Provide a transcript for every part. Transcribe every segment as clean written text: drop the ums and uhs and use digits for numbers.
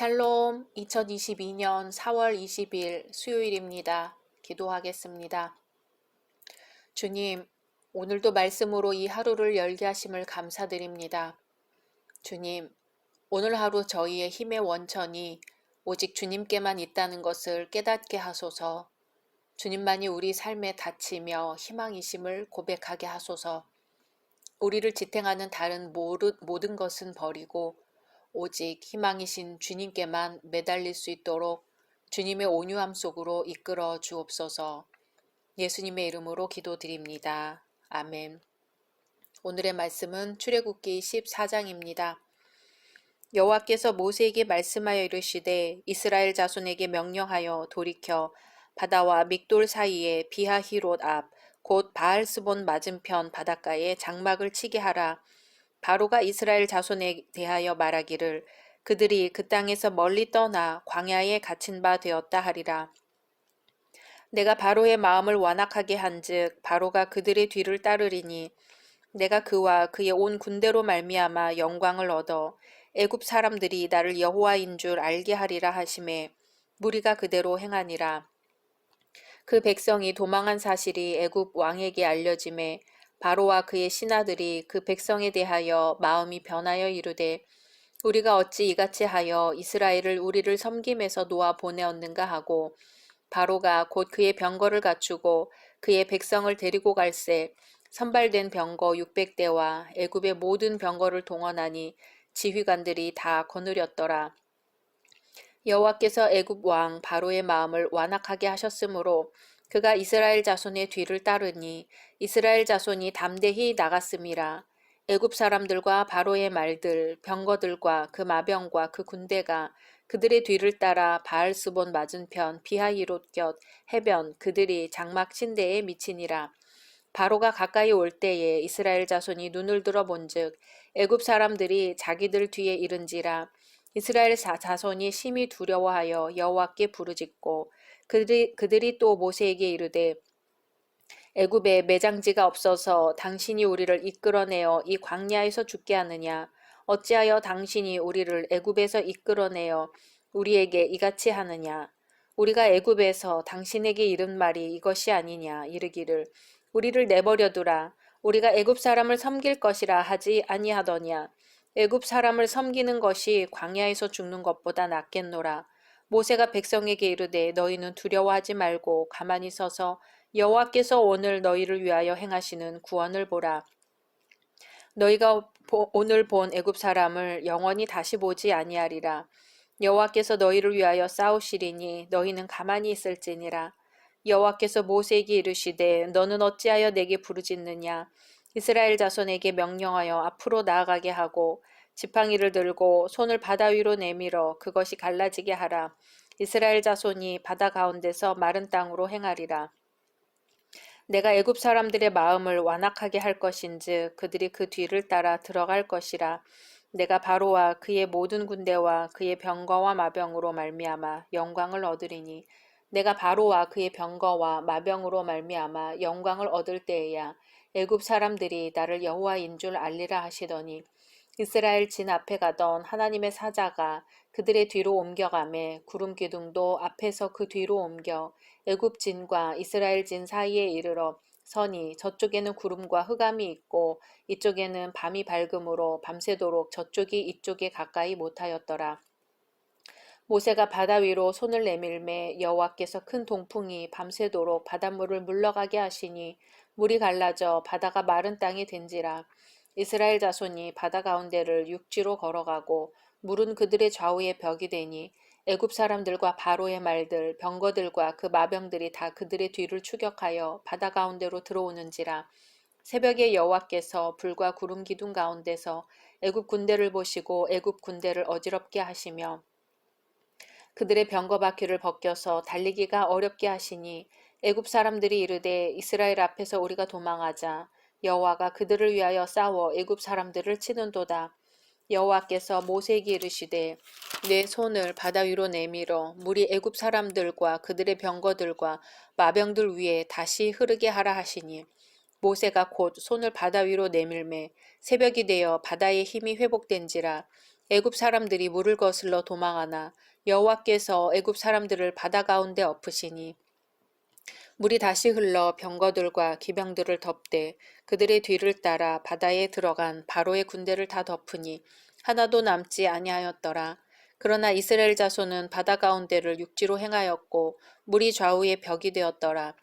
샬롬, 2022년 4월 20일 수요일입니다. 기도하겠습니다. 주님, 오늘도 말씀으로 이 하루를 열게 하심을 감사드립니다. 주님, 오늘 하루 저희의 힘의 원천이 오직 주님께만 있다는 것을 깨닫게 하소서. 주님만이 우리 삶의 닫히며 희망이심을 고백하게 하소서. 우리를 지탱하는 다른 모든 것은 버리고 오직 희망이신 주님께만 매달릴 수 있도록 주님의 온유함 속으로 이끌어 주옵소서. 예수님의 이름으로 기도드립니다. 아멘. 오늘의 말씀은 출애굽기 14장입니다. 여호와께서 모세에게 말씀하여 이르시되 이스라엘 자손에게 명령하여 돌이켜 바다와 믹돌 사이에 비하히롯 앞 곧 바알스본 맞은편 바닷가에 장막을 치게 하라. 바로가 이스라엘 자손에 대하여 말하기를 그들이 그 땅에서 멀리 떠나 광야에 갇힌 바 되었다 하리라. 내가 바로의 마음을 완악하게 한즉 바로가 그들의 뒤를 따르리니 내가 그와 그의 온 군대로 말미암아 영광을 얻어 애굽 사람들이 나를 여호와인 줄 알게 하리라 하심에 무리가 그대로 행하니라. 그 백성이 도망한 사실이 애굽 왕에게 알려짐에 바로와 그의 신하들이 그 백성에 대하여 마음이 변하여 이르되 우리가 어찌 이같이 하여 이스라엘을 우리를 섬김에서 놓아 보내었는가 하고 바로가 곧 그의 병거를 갖추고 그의 백성을 데리고 갈새 선발된 병거 600대와 애굽의 모든 병거를 동원하니 지휘관들이 다 거느렸더라. 여호와께서 애굽 왕 바로의 마음을 완악하게 하셨으므로 그가 이스라엘 자손의 뒤를 따르니 이스라엘 자손이 담대히 나갔음이라. 애굽 사람들과 바로의 말들, 병거들과 그 마병과 그 군대가 그들의 뒤를 따라 바알스본 맞은편 비하이롯 곁 해변 그들이 장막 침대에 미치니라. 바로가 가까이 올 때에 이스라엘 자손이 눈을 들어 본즉 애굽 사람들이 자기들 뒤에 이른지라. 이스라엘 자손이 심히 두려워하여 여호와께 부르짖고 그들이 또 모세에게 이르되 애굽에 매장지가 없어서 당신이 우리를 이끌어내어 이 광야에서 죽게 하느냐 어찌하여 당신이 우리를 애굽에서 이끌어내어 우리에게 이같이 하느냐 우리가 애굽에서 당신에게 이른 말이 이것이 아니냐 이르기를 우리를 내버려두라 우리가 애굽 사람을 섬길 것이라 하지 아니하더냐 애굽 사람을 섬기는 것이 광야에서 죽는 것보다 낫겠노라. 모세가 백성에게 이르되 너희는 두려워하지 말고 가만히 서서 여호와께서 오늘 너희를 위하여 행하시는 구원을 보라. 너희가 오늘 본 애굽 사람을 영원히 다시 보지 아니하리라. 여호와께서 너희를 위하여 싸우시리니 너희는 가만히 있을지니라. 여호와께서 모세에게 이르시되 너는 어찌하여 내게 부르짖느냐. 이스라엘 자손에게 명령하여 앞으로 나아가게 하고 지팡이를 들고 손을 바다 위로 내밀어 그것이 갈라지게 하라. 이스라엘 자손이 바다 가운데서 마른 땅으로 행하리라. 내가 애굽 사람들의 마음을 완악하게 할 것인즉 그들이 그 뒤를 따라 들어갈 것이라. 내가 바로와 그의 모든 군대와 그의 병거와 마병으로 말미암아 영광을 얻으리니 내가 바로와 그의 병거와 마병으로 말미암아 영광을 얻을 때에야 애굽 사람들이 나를 여호와인 줄 알리라 하시더니 이스라엘 진 앞에 가던 하나님의 사자가 그들의 뒤로 옮겨가매 구름 기둥도 앞에서 그 뒤로 옮겨 애굽 진과 이스라엘 진 사이에 이르러 서니 저쪽에는 구름과 흑암이 있고 이쪽에는 밤이 밝음으로 밤새도록 저쪽이 이쪽에 가까이 못하였더라. 모세가 바다 위로 손을 내밀매 여호와께서 큰 동풍이 밤새도록 바닷물을 물러가게 하시니 물이 갈라져 바다가 마른 땅이 된지라. 이스라엘 자손이 바다 가운데를 육지로 걸어가고 물은 그들의 좌우에 벽이 되니 애굽 사람들과 바로의 말들 병거들과 그 마병들이 다 그들의 뒤를 추격하여 바다 가운데로 들어오는지라. 새벽에 여호와께서 불과 구름 기둥 가운데서 애굽 군대를 보시고 애굽 군대를 어지럽게 하시며 그들의 병거 바퀴를 벗겨서 달리기가 어렵게 하시니 애굽 사람들이 이르되 이스라엘 앞에서 우리가 도망하자. 여호와가 그들을 위하여 싸워 애굽 사람들을 치는도다. 여호와께서 모세에게 이르시되 내 손을 바다 위로 내밀어 물이 애굽 사람들과 그들의 병거들과 마병들 위에 다시 흐르게 하라 하시니 모세가 곧 손을 바다 위로 내밀매 새벽이 되어 바다의 힘이 회복된지라. 애굽 사람들이 물을 거슬러 도망하나 여호와께서 애굽 사람들을 바다 가운데 엎으시니 물이 다시 흘러 병거들과 기병들을 덮되 그들의 뒤를 따라 바다에 들어간 바로의 군대를 다 덮으니 하나도 남지 아니하였더라. 그러나 이스라엘 자손은 바다 가운데를 육지로 행하였고 물이 좌우에 벽이 되었더라.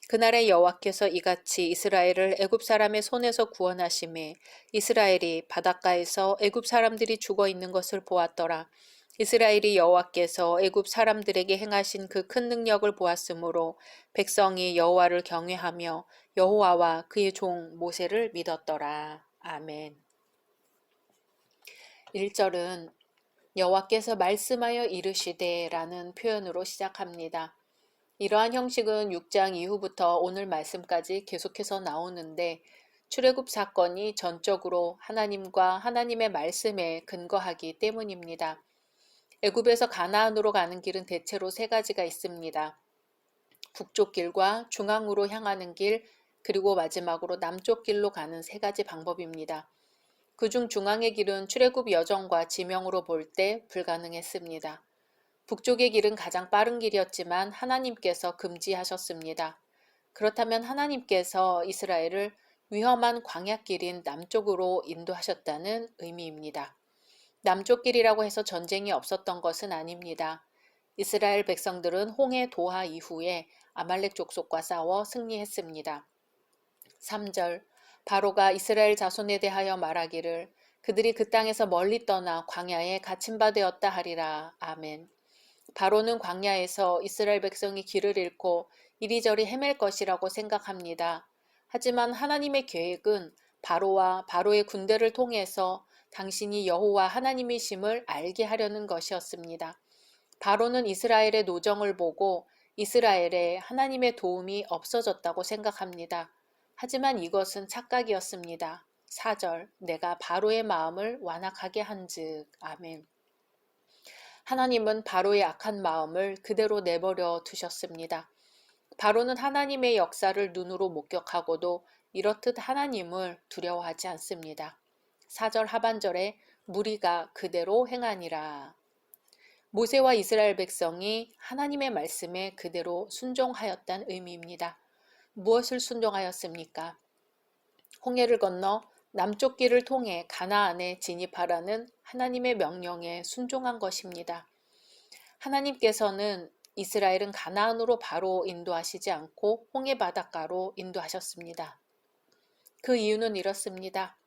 그날에 여호와께서 이같이 이스라엘을 애굽 사람의 손에서 구원하심에 이스라엘이 바닷가에서 애굽 사람들이 죽어 있는 것을 보았더라. 이스라엘이 여호와께서 애굽 사람들에게 행하신 그 큰 능력을 보았으므로 백성이 여호와를 경외하며 여호와와 그의 종 모세를 믿었더라. 아멘. 1절은 여호와께서 말씀하여 이르시되 라는 표현으로 시작합니다. 이러한 형식은 6장 이후부터 오늘 말씀까지 계속해서 나오는데 출애굽 사건이 전적으로 하나님과 하나님의 말씀에 근거하기 때문입니다. 애굽에서 가나안으로 가는 길은 대체로 세 가지가 있습니다. 북쪽 길과 중앙으로 향하는 길, 그리고 마지막으로 남쪽 길로 가는 세 가지 방법입니다. 그중 중앙의 길은 출애굽 여정과 지명으로 볼 때 불가능했습니다. 북쪽의 길은 가장 빠른 길이었지만 하나님께서 금지하셨습니다. 그렇다면 하나님께서 이스라엘을 위험한 광야길인 남쪽으로 인도하셨다는 의미입니다. 남쪽 길이라고 해서 전쟁이 없었던 것은 아닙니다. 이스라엘 백성들은 홍해 도하 이후에 아말렉 족속과 싸워 승리했습니다. 3절 바로가 이스라엘 자손에 대하여 말하기를 그들이 그 땅에서 멀리 떠나 광야에 갇힌 바 되었다 하리라. 아멘. 바로는 광야에서 이스라엘 백성이 길을 잃고 이리저리 헤맬 것이라고 생각합니다. 하지만 하나님의 계획은 바로와 바로의 군대를 통해서 당신이 여호와 하나님이심을 알게 하려는 것이었습니다. 바로는 이스라엘의 노정을 보고 이스라엘에 하나님의 도움이 없어졌다고 생각합니다. 하지만 이것은 착각이었습니다. 4절 내가 바로의 마음을 완악하게 한즉. 아멘. 하나님은 바로의 악한 마음을 그대로 내버려 두셨습니다. 바로는 하나님의 역사를 눈으로 목격하고도 이렇듯 하나님을 두려워하지 않습니다. 4절 하반절에 무리가 그대로 행하니라. 모세와 이스라엘 백성이 하나님의 말씀에 그대로 순종하였다는 의미입니다. 무엇을 순종하였습니까? 홍해를 건너 남쪽 길을 통해 가나안에 진입하라는 하나님의 명령에 순종한 것입니다. 하나님께서는 이스라엘은 가나안으로 바로 인도하시지 않고 홍해 바닷가로 인도하셨습니다. 그 이유는 이렇습니다.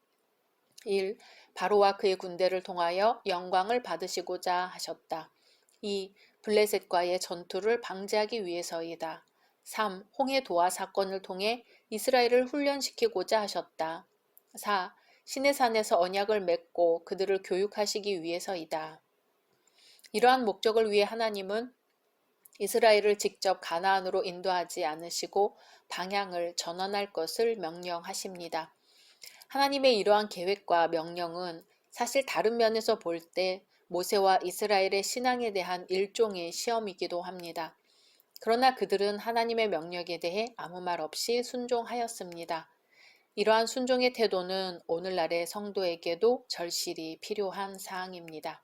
1. 바로와 그의 군대를 통하여 영광을 받으시고자 하셨다. 2. 블레셋과의 전투를 방지하기 위해서이다. 3. 홍해 도하 사건을 통해 이스라엘을 훈련시키고자 하셨다. 4. 시내산에서 언약을 맺고 그들을 교육하시기 위해서이다. 이러한 목적을 위해 하나님은 이스라엘을 직접 가나안으로 인도하지 않으시고 방향을 전환할 것을 명령하십니다. 하나님의 이러한 계획과 명령은 사실 다른 면에서 볼 때 모세와 이스라엘의 신앙에 대한 일종의 시험이기도 합니다. 그러나 그들은 하나님의 명령에 대해 아무 말 없이 순종하였습니다. 이러한 순종의 태도는 오늘날의 성도에게도 절실히 필요한 사항입니다.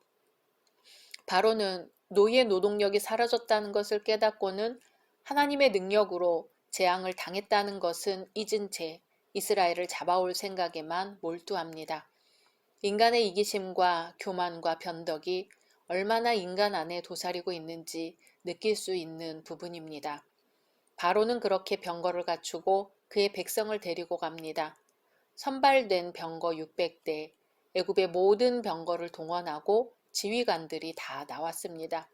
바로는 노예 노동력이 사라졌다는 것을 깨닫고는 하나님의 능력으로 재앙을 당했다는 것은 잊은 채 이스라엘을 잡아올 생각에만 몰두합니다. 인간의 이기심과 교만과 변덕이 얼마나 인간 안에 도사리고 있는지 느낄 수 있는 부분입니다. 바로는 그렇게 병거를 갖추고 그의 백성을 데리고 갑니다. 선발된 병거 600대, 애굽의 모든 병거를 동원하고 지휘관들이 다 나왔습니다.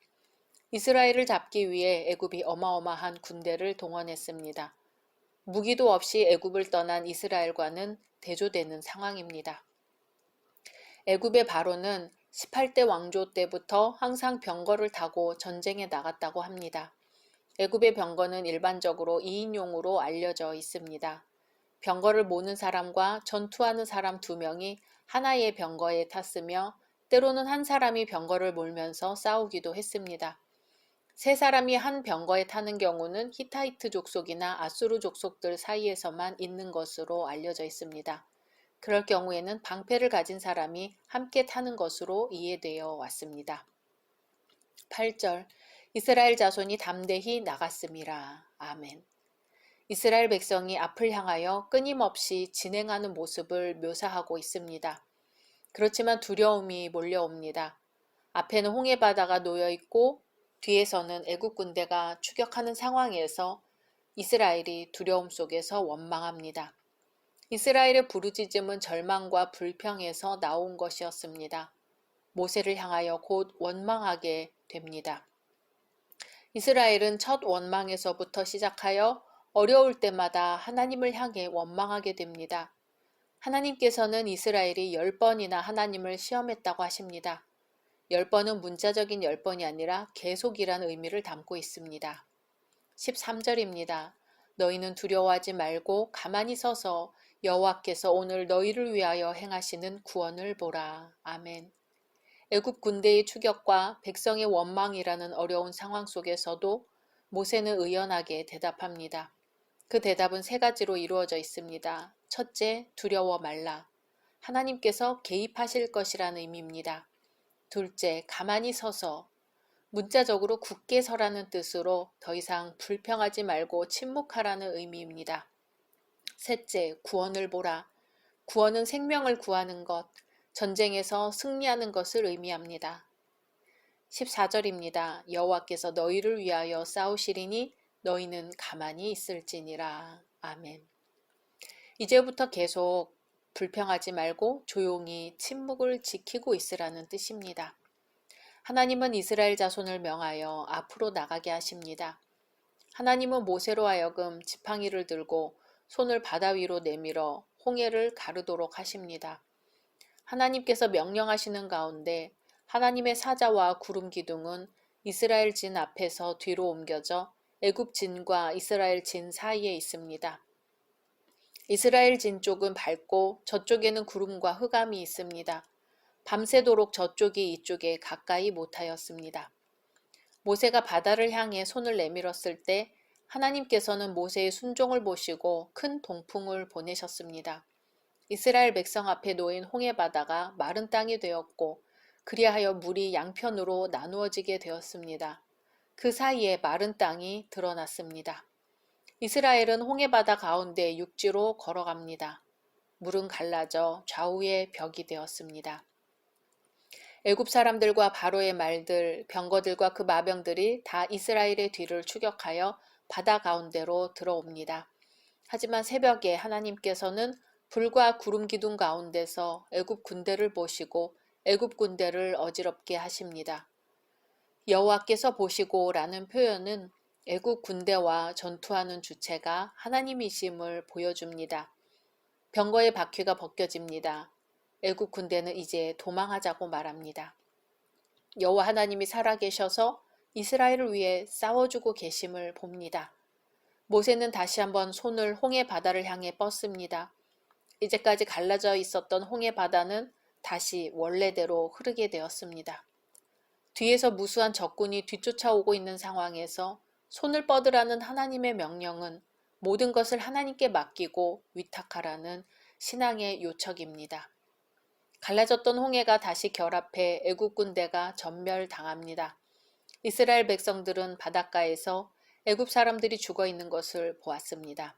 이스라엘을 잡기 위해 애굽이 어마어마한 군대를 동원했습니다. 무기도 없이 애굽을 떠난 이스라엘과는 대조되는 상황입니다. 애굽의 바로는 18대 왕조 때부터 항상 병거를 타고 전쟁에 나갔다고 합니다. 애굽의 병거는 일반적으로 2인용으로 알려져 있습니다. 병거를 모는 사람과 전투하는 사람 2명이 하나의 병거에 탔으며 때로는 한 사람이 병거를 몰면서 싸우기도 했습니다. 3사람이 한 병거에 타는 경우는 히타이트 족속이나 아수르 족속들 사이에서만 있는 것으로 알려져 있습니다. 그럴 경우에는 방패를 가진 사람이 함께 타는 것으로 이해되어 왔습니다. 8절 이스라엘 자손이 담대히 나갔음이라. 아멘. 이스라엘 백성이 앞을 향하여 끊임없이 진행하는 모습을 묘사하고 있습니다. 그렇지만 두려움이 몰려옵니다. 앞에는 홍해 바다가 놓여 있고 뒤에서는 애국 군대가 추격하는 상황에서 이스라엘이 두려움 속에서 원망합니다. 이스라엘의 부르짖음은 절망과 불평에서 나온 것이었습니다. 모세를 향하여 곧 원망하게 됩니다. 이스라엘은 첫 원망에서부터 시작하여 어려울 때마다 하나님을 향해 원망하게 됩니다. 하나님께서는 이스라엘이 10번이나 하나님을 시험했다고 하십니다. 10번은 문자적인 10번이 아니라 계속이라는 의미를 담고 있습니다. 13절입니다. 너희는 두려워하지 말고 가만히 서서 여호와께서 오늘 너희를 위하여 행하시는 구원을 보라. 아멘. 애굽 군대의 추격과 백성의 원망이라는 어려운 상황 속에서도 모세는 의연하게 대답합니다. 그 대답은 3가지로 이루어져 있습니다. 첫째, 두려워 말라. 하나님께서 개입하실 것이라는 의미입니다. 둘째, 가만히 서서. 문자적으로 굳게 서라는 뜻으로 더 이상 불평하지 말고 침묵하라는 의미입니다. 셋째, 구원을 보라. 구원은 생명을 구하는 것, 전쟁에서 승리하는 것을 의미합니다. 14절입니다. 여호와께서 너희를 위하여 싸우시리니 너희는 가만히 있을지니라. 아멘. 이제부터 계속 불평하지 말고 조용히 침묵을 지키고 있으라는 뜻입니다. 하나님은 이스라엘 자손을 명하여 앞으로 나가게 하십니다. 하나님은 모세로 하여금 지팡이를 들고 손을 바다 위로 내밀어 홍해를 가르도록 하십니다. 하나님께서 명령하시는 가운데 하나님의 사자와 구름 기둥은 이스라엘 진 앞에서 뒤로 옮겨져 애굽 진과 이스라엘 진 사이에 있습니다. 이스라엘 진 쪽은 밝고 저쪽에는 구름과 흑암이 있습니다. 밤새도록 저쪽이 이쪽에 가까이 못하였습니다. 모세가 바다를 향해 손을 내밀었을 때 하나님께서는 모세의 순종을 보시고 큰 동풍을 보내셨습니다. 이스라엘 백성 앞에 놓인 홍해바다가 마른 땅이 되었고 그리하여 물이 양편으로 나누어지게 되었습니다. 그 사이에 마른 땅이 드러났습니다. 이스라엘은 홍해바다 가운데 육지로 걸어갑니다. 물은 갈라져 좌우의 벽이 되었습니다. 애굽 사람들과 바로의 말들, 병거들과 그 마병들이 다 이스라엘의 뒤를 추격하여 바다 가운데로 들어옵니다. 하지만 새벽에 하나님께서는 불과 구름 기둥 가운데서 애굽 군대를 보시고 애굽 군대를 어지럽게 하십니다. 여호와께서 보시고라는 표현은 애굽 군대와 전투하는 주체가 하나님이심을 보여줍니다. 병거의 바퀴가 벗겨집니다. 애굽 군대는 이제 도망하자고 말합니다. 여호와 하나님이 살아계셔서 이스라엘을 위해 싸워주고 계심을 봅니다. 모세는 다시 한번 손을 홍해 바다를 향해 뻗습니다. 이제까지 갈라져 있었던 홍해 바다는 다시 원래대로 흐르게 되었습니다. 뒤에서 무수한 적군이 뒤쫓아오고 있는 상황에서 손을 뻗으라는 하나님의 명령은 모든 것을 하나님께 맡기고 위탁하라는 신앙의 요척입니다. 갈라졌던 홍해가 다시 결합해 애굽 군대가 전멸당합니다. 이스라엘 백성들은 바닷가에서 애굽 사람들이 죽어 있는 것을 보았습니다.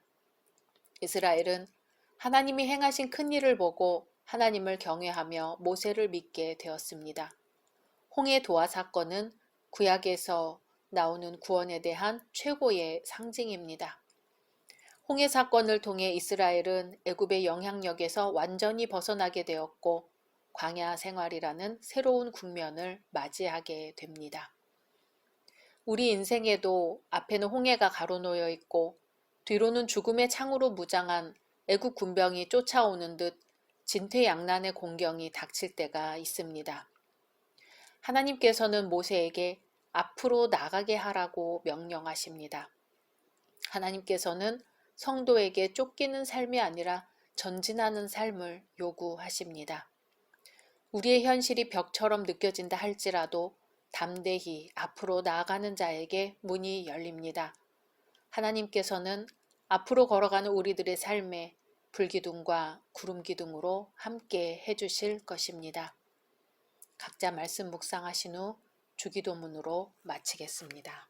이스라엘은 하나님이 행하신 큰 일을 보고 하나님을 경외하며 모세를 믿게 되었습니다. 홍해 도화 사건은 구약에서 나오는 구원에 대한 최고의 상징입니다. 홍해 사건을 통해 이스라엘은 애굽의 영향력에서 완전히 벗어나게 되었고 광야 생활이라는 새로운 국면을 맞이하게 됩니다. 우리 인생에도 앞에는 홍해가 가로놓여 있고 뒤로는 죽음의 창으로 무장한 애국 군병이 쫓아오는 듯 진퇴양난의 공경이 닥칠 때가 있습니다. 하나님께서는 모세에게 앞으로 나가게 하라고 명령하십니다. 하나님께서는 성도에게 쫓기는 삶이 아니라 전진하는 삶을 요구하십니다. 우리의 현실이 벽처럼 느껴진다 할지라도 담대히 앞으로 나아가는 자에게 문이 열립니다. 하나님께서는 앞으로 걸어가는 우리들의 삶에 불기둥과 구름기둥으로 함께 해주실 것입니다. 각자 말씀 묵상하신 후 주기도문으로 마치겠습니다.